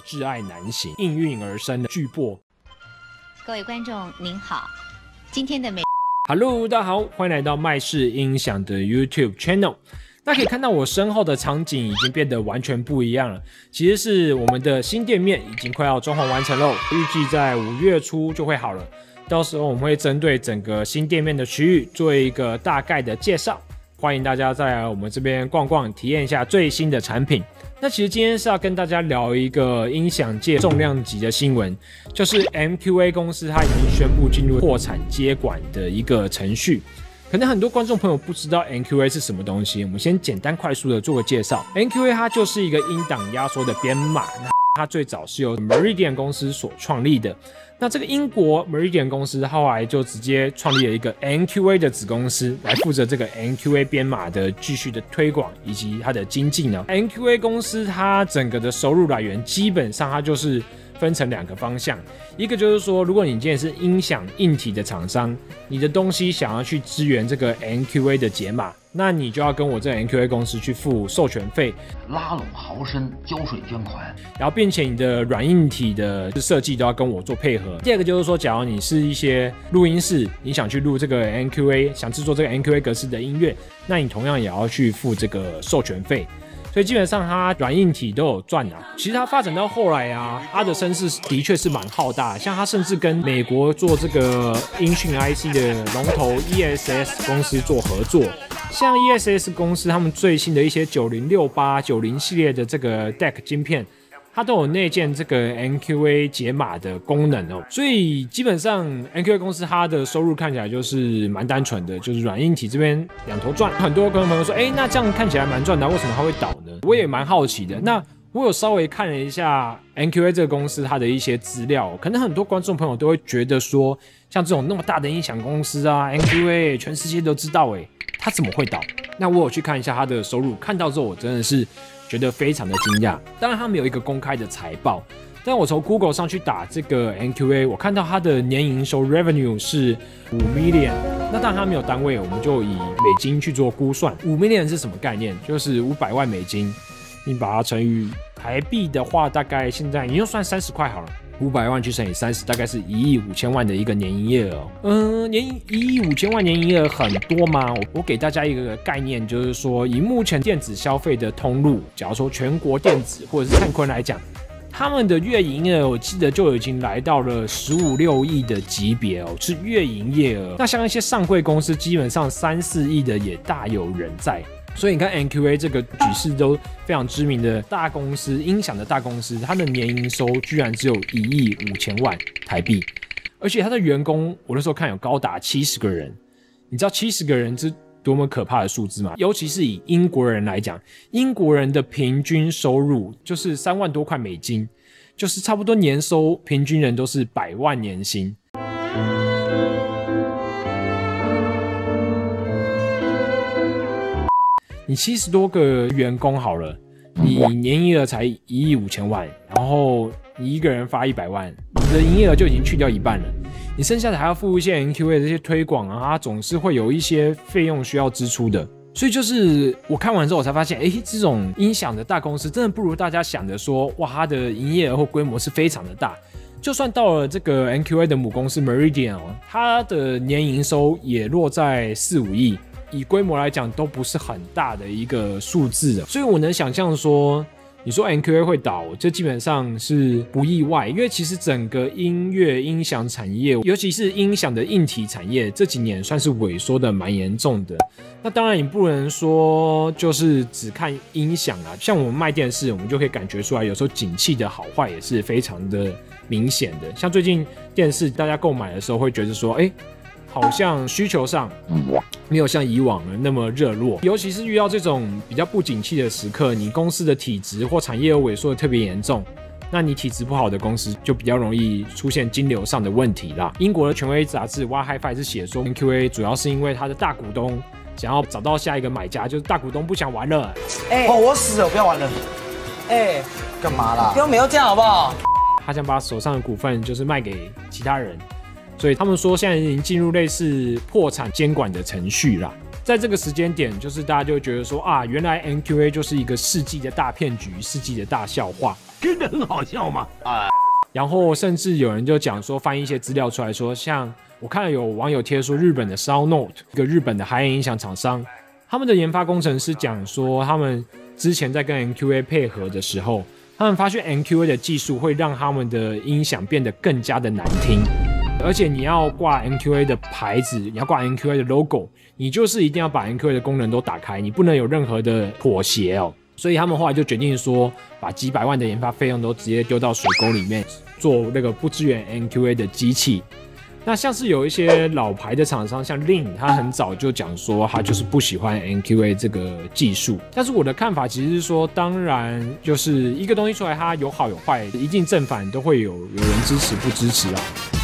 挚爱难行，应运而生的巨擘。各位观众您好，今天的Hello， 大家好，欢迎来到麦氏音响的 YouTube Channel。那可以看到我身后的场景已经变得完全不一样了，其实是我们的新店面已经快要装潢完成喽，预计在5月初就会好了。到时候我们会针对整个新店面的区域做一个大概的介绍，欢迎大家再来我们这边逛逛，体验一下最新的产品。那其实今天是要跟大家聊一个音响界重量级的新闻，就是 MQA 公司它已经宣布进入破产接管的一个程序。可能很多观众朋友不知道 MQA 是什么东西，我们先简单快速的做个介绍。MQA 它就是一个音档压缩的编码，它最早是由 Meridian 公司所创立的。那这个英国 Meridian 公司后来就直接创立了一个 MQA 的子公司，来负责这个 MQA 编码的继续的推广以及它的精进呢。MQA 公司它整个的收入来源基本上它就是分成2个方向，一个就是说，如果你今天是音响硬体的厂商，你的东西想要去支援这个 MQA 的解码，那你就要跟我这个 MQA 公司去付授权费，拉拢豪绅交税捐款，然后并且你的软硬体的设计都要跟我做配合。第二个就是说，假如你是一些录音室，你想去录这个 MQA， 想制作这个 MQA 格式的音乐，那你同样也要去付这个授权费。所以基本上它软硬体都有赚啊。其实它发展到后来啊，它的声势的确是蛮浩大的，像它甚至跟美国做这个音讯 IC 的龙头 ESS 公司做合作。像 ESS 公司他们最新的一些9068、90系列的这个 DAC 晶片，它都有内建这个 MQA 解码的功能哦，所以基本上 MQA 公司它的收入看起来就是蛮单纯的，就是软硬体这边2头赚。很多观众朋友说，那这样看起来蛮赚的，为什么它会倒呢？我也蛮好奇的。那我有稍微看了一下 MQA 这个公司它的一些资料，可能很多观众朋友都会觉得说，像这种那么大的音响公司啊 ，MQA 全世界都知道它怎么会倒？那我有去看一下它的收入，看到之后我真的是觉得非常的惊讶。当然，他们有一个公开的财报，但我从 Google 上去打这个 MQA， 我看到它的年营收 revenue 是5 million。那当然它没有单位，我们就以美金去做估算。5 million 是什么概念？就是500万美金，你把它乘以台币的话，大概现在你就算30块好了。500万去乘以30，大概是1亿5千万的一个年营业额。1亿5千万年营业额很多吗？我给大家一个概念，就是说，以目前电子消费的通路，假如说全国电子或者是灿坤来讲，他们的月营业额我记得就已经来到了15、6亿的级别哦，是月营业额。那像一些上柜公司，基本上3、4亿的也大有人在。所以你看 MQA 这个举世都非常知名的大公司，音响的大公司，它的年营收居然只有1亿5千万台币，而且它的员工，我那时候看有高达70个人。你知道70个人是多么可怕的数字吗？尤其是以英国人来讲，英国人的平均收入就是3万多块美金，就是差不多年收平均人都是100万年薪。你70多个员工好了，你年营业额才1亿5千万，然后你一个人发100万，你的营业额就已经去掉一半了。你剩下的还要付一些 MQA 的这些推广啊，它总是会有一些费用需要支出的。所以就是我看完之后，我才发现，这种音响的大公司真的不如大家想的说，哇，它的营业额或规模是非常的大。就算到了这个 MQA 的母公司 Meridian， 它的年营收也落在4、5亿。以规模来讲都不是很大的一个数字的，所以我能想象说，你说 MQA 会倒，这基本上是不意外，因为其实整个音乐音响产业，尤其是音响的硬体产业，这几年算是萎缩的蛮严重的。那当然你不能说就是只看音响啊，像我们卖电视，我们就可以感觉出来，有时候景气的好坏也是非常的明显的。像最近电视大家购买的时候会觉得说，好像需求上没有像以往那么热络，尤其是遇到这种比较不景气的时刻，你公司的体质或产业有萎缩的特别严重，那你体质不好的公司就比较容易出现金流上的问题啦。英国的权威杂志 What Hi-Fi 是写说 MQA 主要是因为他的大股东想要找到下一个买家，就是大股东不想玩了。我死了，不要玩了。干嘛啦？不要没有这样好不好？他想把手上的股份就是卖给其他人。所以他们说现在已经进入类似破产监管的程序啦。在这个时间点，就是大家就会觉得说啊，原来 MQA 就是一个世纪的大骗局，世纪的大笑话。真的很好笑吗？然后甚至有人就讲说，翻译一些资料出来说，像我看了有网友贴说，日本的 SoundNote 一个日本的海音响厂商，他们的研发工程师讲说，他们之前在跟 NQA 配合的时候，他们发现 NQA 的技术会让他们的音响变得更加的难听，而且你要挂 NQA 的牌子，你要挂 NQA 的 logo， 你就是一定要把 NQA 的功能都打开，你不能有任何的妥协哦。所以他们后来就决定说，把几百万的研发费用都直接丢到水沟里面，做那个不支援 NQA 的机器。那像是有一些老牌的厂商，像 Lin， 他很早就讲说他就是不喜欢 NQA 这个技术。但是我的看法其实是说，当然就是一个东西出来，它有好有坏，一定正反都会有人支持不支持啊。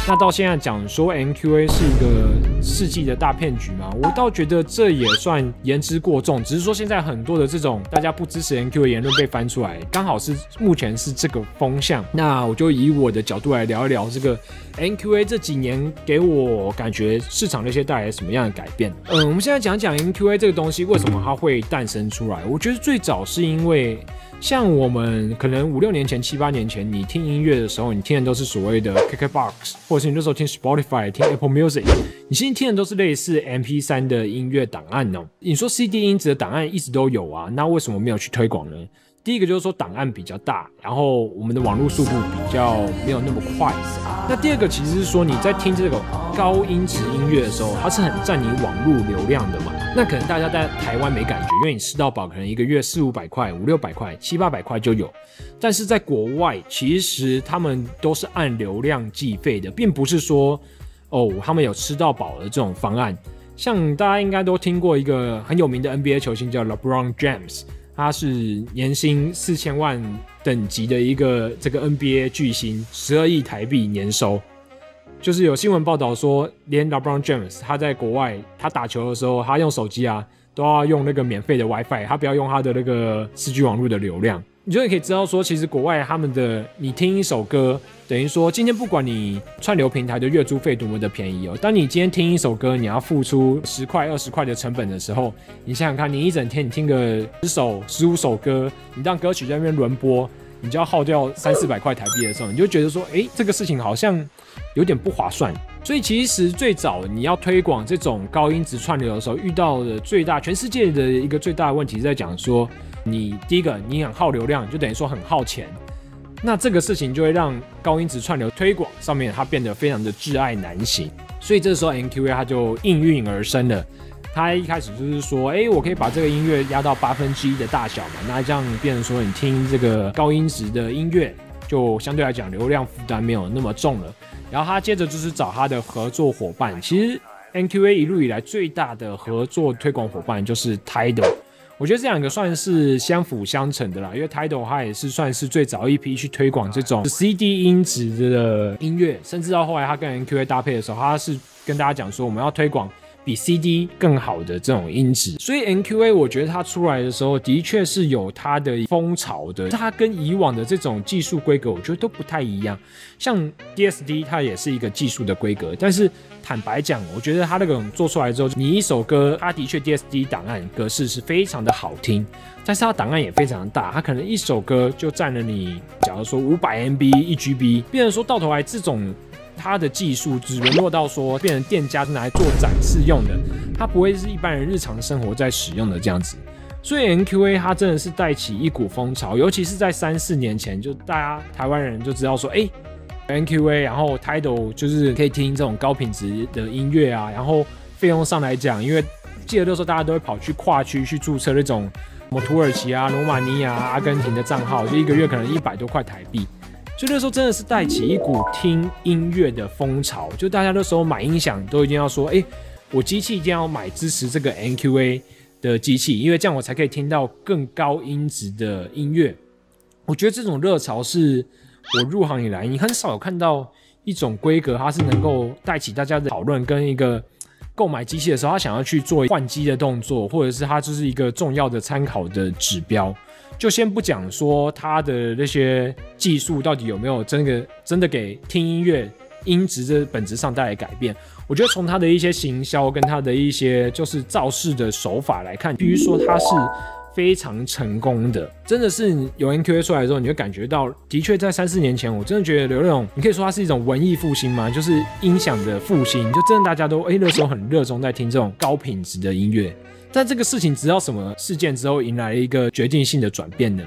那到现在讲说 NQA 是一个世纪的大骗局嘛，我倒觉得这也算言之过重，只是说现在很多的这种大家不支持 NQA 的言论被翻出来，刚好是目前是这个风向。那我就以我的角度来聊一聊这个 NQA 这几年给我感觉市场那些带来什么样的改变。我们现在讲讲 NQA 这个东西为什么它会诞生出来。我觉得最早是因为像我们可能5、6年前、7、8年前，你听音乐的时候，你听的都是所谓的 KKBOX， 或者是你那时候听 Spotify、听 Apple Music， 你其实听的都是类似 MP3 的音乐档案哦。你说 CD 音质的档案一直都有啊，那为什么没有去推广呢？第一个就是说档案比较大，然后我们的网络速度比较没有那么快。那第二个其实是说你在听这个高音质音乐的时候，它是很占你网络流量的嘛。那可能大家在台湾没感觉，因为你吃到饱可能一个月400、500块、500、600块、700、800块就有。但是在国外，其实他们都是按流量计费的，并不是说他们有吃到饱的这种方案。像大家应该都听过一个很有名的 NBA 球星叫 LeBron James。他是年薪4000万等级的一个这个 NBA 巨星，12亿台币年收。就是有新闻报道说，连 LeBron James 他在国外他打球的时候，他用手机啊都要用那个免费的 WiFi， 他不要用他的那个4G 网络的流量。你就可以知道说，其实国外他们的你听一首歌，等于说今天不管你串流平台的月租费多么的便宜哦，当你今天听一首歌，你要付出10块、20块的成本的时候，你想想看，你一整天你听个10首、15首歌，你让歌曲在那边轮播，你就要耗掉300、400块台币的时候，你就觉得说，这个事情好像有点不划算。所以其实最早你要推广这种高音质串流的时候，遇到的全世界的一个最大的问题是在讲说，你第一个你很耗流量，就等于说很耗钱。那这个事情就会让高音质串流推广上面它变得非常的窒碍难行。所以这时候 NQA 它就应运而生了。它一开始就是说，我可以把这个音乐压到1/8的大小嘛，那这样变成说你听这个高音质的音乐，就相对来讲流量负担没有那么重了。然后他接着就是找他的合作伙伴，其实 NQA 一路以来最大的合作推广伙伴就是 Tidal。我觉得这两个算是相辅相成的啦，因为 Tidal 它也是算是最早一批去推广这种 CD 音质的音乐，甚至到后来他跟 NQA 搭配的时候，他是跟大家讲说我们要推广比 CD 更好的这种音质。所以 NQA 我觉得它出来的时候的确是有它的风潮的，它跟以往的这种技术规格我觉得都不太一样。像 DSD 它也是一个技术的规格，但是坦白讲，我觉得它那种做出来之后，你一首歌它的确 DSD 档案格式是非常的好听，但是它档案也非常大，它可能一首歌就占了你假如说500MB 1GB， 变成说到头来这种它的技术只沦落到说变成店家拿来做展示用的，它不会是一般人日常生活在使用的这样子。所以 NQA 它真的是带起一股风潮，尤其是在3、4年前，就大家台湾人就知道说NQA， 然后 Tidal 就是可以听这种高品质的音乐啊，然后费用上来讲，因为记得那时候大家都会跑去跨区去注册那种什么土耳其啊、罗马尼亚、阿根廷的账号，就一个月可能100多块台币。所以那时候真的是带起一股听音乐的风潮，就大家那时候买音响都一定要说，我机器一定要买支持这个 NQA 的机器，因为这样我才可以听到更高音质的音乐。我觉得这种热潮是我入行以来你很少有看到一种规格，它是能够带起大家的讨论，跟一个购买机器的时候他想要去做换机的动作，或者是它就是一个重要的参考的指标。就先不讲说它的那些技术到底有没有真的给听音乐音质的本质上带来改变，我觉得从它的一些行销跟它的一些就是造势的手法来看，必须说它是非常成功的，真的是有 NQA 出来之后，你会感觉到，的确在3-4年前，我真的觉得有那种，你可以说它是一种文艺复兴嘛，就是音响的复兴，就真的大家都那时候很热衷在听这种高品质的音乐。但这个事情直到什么事件之后迎来了一个决定性的转变呢？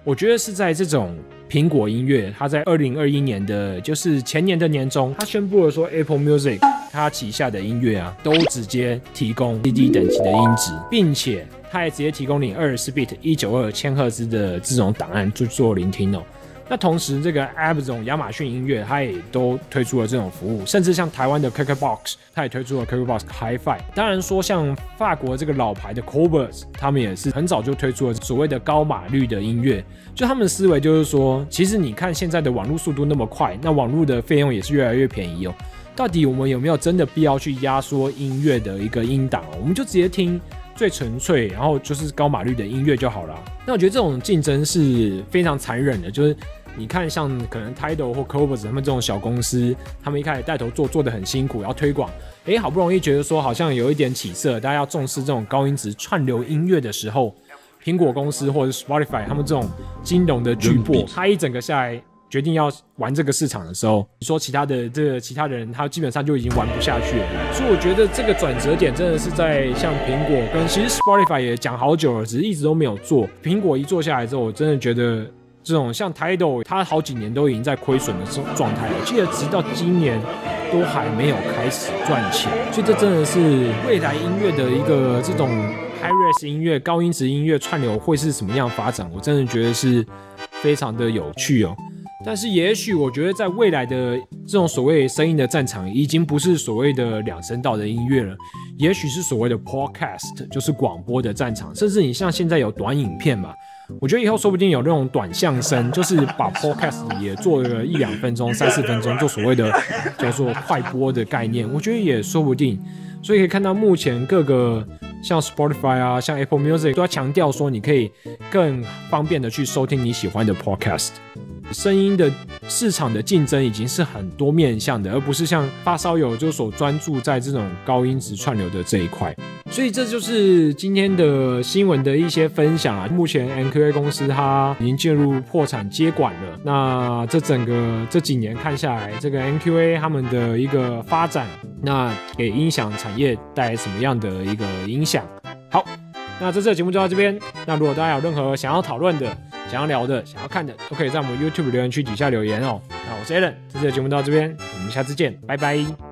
我觉得是在这种苹果音乐，它在2021年的，就是前年的年中，它宣布了说 Apple Music 它旗下的音乐啊，都直接提供 CD 等级的音质，并且它也直接提供你24bit 192千赫兹的这种档案去做聆听哦。那同时，这个 Amazon 亚马逊音乐，它也都推出了这种服务，甚至像台湾的 KKBOX， 它也推出了 KKBOX Hi-Fi。当然说，像法国这个老牌的 Qobuz， 他们也是很早就推出了所谓的高码率的音乐。就他们的思维就是说，其实你看现在的网络速度那么快，那网络的费用也是越来越便宜哦。到底我们有没有真的必要去压缩音乐的一个音档哦？我们就直接听最纯粹，然后就是高码率的音乐就好了。那我觉得这种竞争是非常残忍的，就是你看像可能 Tidal 或 Qobuz 他们这种小公司，他们一开始带头做得很辛苦，要推广，好不容易觉得说好像有一点起色，大家要重视这种高音质串流音乐的时候，苹果公司或者 Spotify 他们这种金融的巨擘，他一整个下来决定要玩这个市场的时候，你说其他的人他基本上就已经玩不下去了。所以我觉得这个转折点真的是在像苹果跟其实 Spotify 也讲好久了，只是一直都没有做。苹果一做下来之后，我真的觉得这种像 Tidal 它好几年都已经在亏损的状态了，我记得直到今年都还没有开始赚钱，所以这真的是未来音乐的一个这种 Hi-Res 音乐、高音质音乐串流会是什么样发展，我真的觉得是非常的有趣哦。但是也许我觉得在未来的这种所谓声音的战场，已经不是所谓的2声道的音乐了，也许是所谓的 podcast， 就是广播的战场，甚至你像现在有短影片嘛，我觉得以后说不定有那种短相声，就是把 podcast 也做了1-2分钟、3-4分钟，做所谓的叫做快播的概念，我觉得也说不定。所以可以看到目前各个像 Spotify 啊、像 Apple Music 都要强调说，你可以更方便的去收听你喜欢的 podcast。声音的市场的竞争已经是很多面向的，而不是像发烧友就所专注在这种高音质串流的这一块。所以这就是今天的新闻的一些分享啊。目前 NQA 公司它已经进入破产接管了。那这几年看下来，这个 NQA 他们的一个发展，那给音响产业带来什么样的一个影响？好，那这次的节目就到这边。那如果大家有任何想要讨论的、想要聊的、想要看的，都可以在我们 YouTube 留言区底下留言哦。那我是 Alan， 这次的节目到这边，我们下次见，拜拜。